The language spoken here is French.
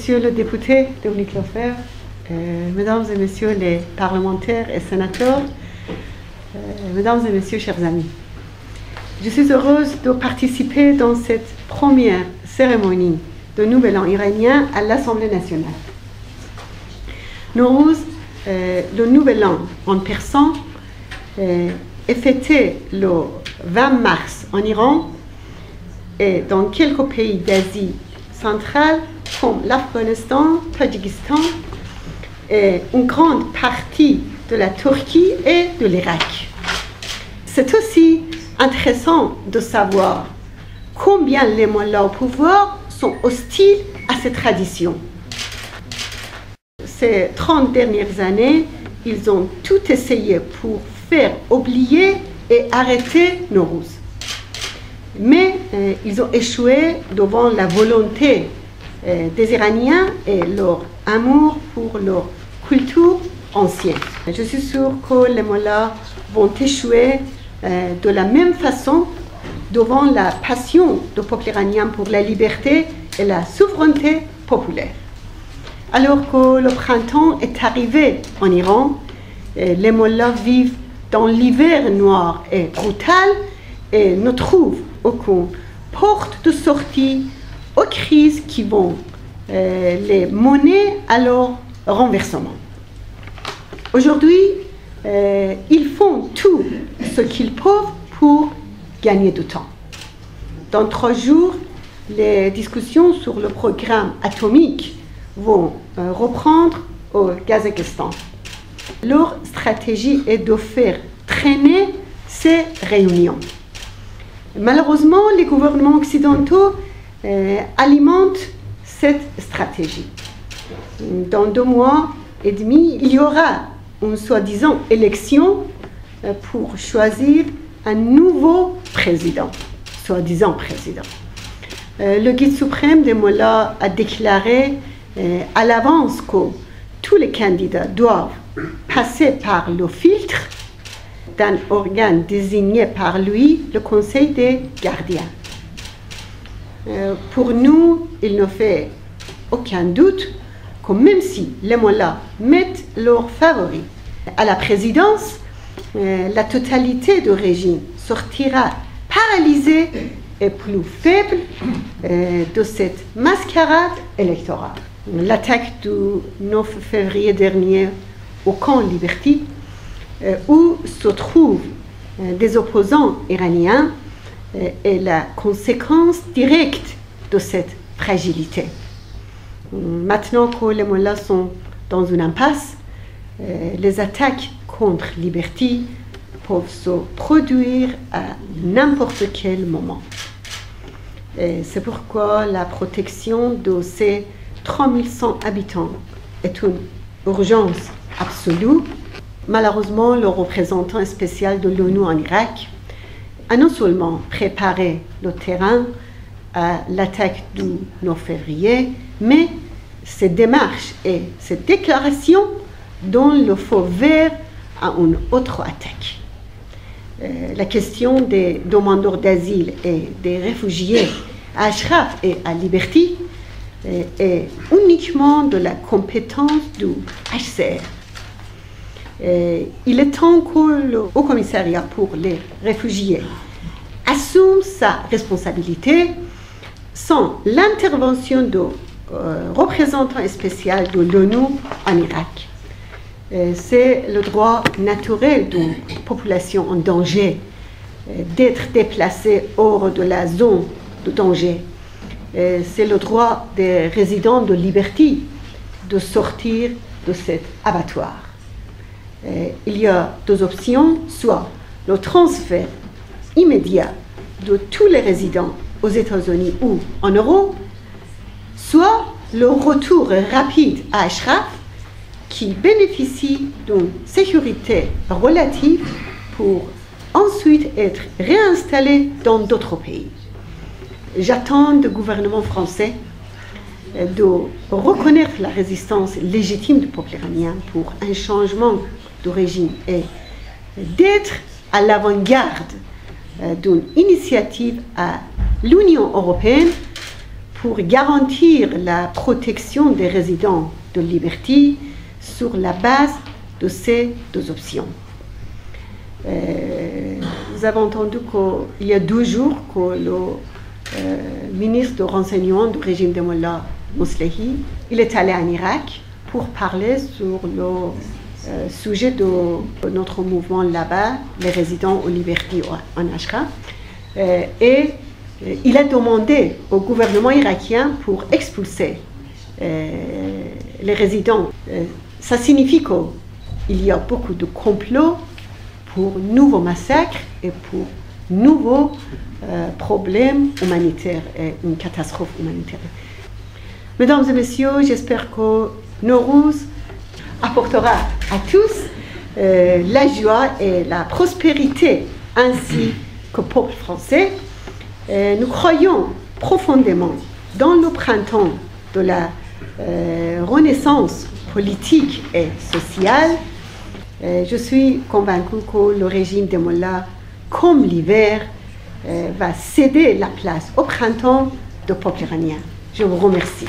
Monsieur le député Dominique Lefebvre, Mesdames et Messieurs les parlementaires et sénateurs, Mesdames et Messieurs, chers amis, je suis heureuse de participer dans cette première cérémonie de Nouvel An iranien à l'Assemblée nationale. Nowruz, le Nouvel An en persan, est fêté le 20 mars en Iran et dans quelques pays d'Asie centrale comme l'Afghanistan, le Tadjikistan et une grande partie de la Turquie et de l'Irak. C'est aussi intéressant de savoir combien les mollahs au pouvoir sont hostiles à ces traditions. Ces 30 dernières années, ils ont tout essayé pour faire oublier et arrêter Nowruz. Mais ils ont échoué devant la volonté des Iraniens et leur amour pour leur culture ancienne. Je suis sûre que les mollahs vont échouer de la même façon devant la passion du peuple iranien pour la liberté et la souveraineté populaire. Alors que le printemps est arrivé en Iran, les mollahs vivent dans l'hiver noir et brutal et ne trouvent aucune porte de sortie aux crises qui vont les mener à leur renversement. Aujourd'hui, ils font tout ce qu'ils peuvent pour gagner du temps. Dans 3 jours, les discussions sur le programme atomique vont reprendre au Kazakhstan. Leur stratégie est de faire traîner ces réunions. Malheureusement, les gouvernements occidentaux alimentent cette stratégie. Dans 2 mois et demi, il y aura une soi-disant élection pour choisir un nouveau président, soi-disant président. Le guide suprême des mollahs a déclaré à l'avance que tous les candidats doivent passer par le filtre d'un organe désigné par lui, le Conseil des gardiens. Pour nous, il ne fait aucun doute que même si les mollahs mettent leurs favoris à la présidence, la totalité du régime sortira paralysée et plus faible de cette mascarade électorale. L'attaque du 9 février dernier au camp Liberty, où se trouvent des opposants iraniens, est la conséquence directe de cette fragilité. Maintenant que les mollahs sont dans une impasse, les attaques contre Liberty peuvent se produire à n'importe quel moment. C'est pourquoi la protection de ces 3100 habitants est une urgence absolue. Malheureusement, le représentant spécial de l'ONU en Irak a non seulement préparé le terrain à l'attaque du 9 février, mais ses démarches et ses déclarations donnent le feu vert à une autre attaque. La question des demandeurs d'asile et des réfugiés à Ashraf et à Liberty est uniquement de la compétence du HCR. Il est temps que le Haut Commissariat pour les réfugiés assume sa responsabilité sans l'intervention du représentant spécial de l'ONU en Irak. C'est le droit naturel d'une population en danger d'être déplacée hors de la zone de danger. C'est le droit des résidents de Liberty de sortir de cet abattoir. Il y a 2 options, soit le transfert immédiat de tous les résidents aux États-Unis ou en Europe, soit le retour rapide à Ashraf qui bénéficie d'une sécurité relative pour ensuite être réinstallé dans d'autres pays. J'attends du gouvernement français de reconnaître la résistance légitime du peuple iranien pour un changement de régime et d'être à l'avant-garde d'une initiative à l'Union européenne pour garantir la protection des résidents de Liberty sur la base de ces deux options. Nous avons entendu qu'il y a 2 jours que le ministre de renseignement du régime de Mullah Moslehi, il est allé en Irak pour parler sur le sujet de notre mouvement là-bas, les résidents au Liberty en Ashra. Et il a demandé au gouvernement irakien pour expulser les résidents. Ça signifie qu'il y a beaucoup de complots pour nouveaux massacres et pour nouveaux problèmes humanitaires et une catastrophe humanitaire. Mesdames et messieurs, j'espère que Nowruz apportera à tous la joie et la prospérité ainsi qu'au peuple français. Nous croyons profondément dans le printemps de la renaissance politique et sociale. Je suis convaincue que le régime des Mollahs, comme l'hiver, va céder la place au printemps du peuple iranien. Je vous remercie.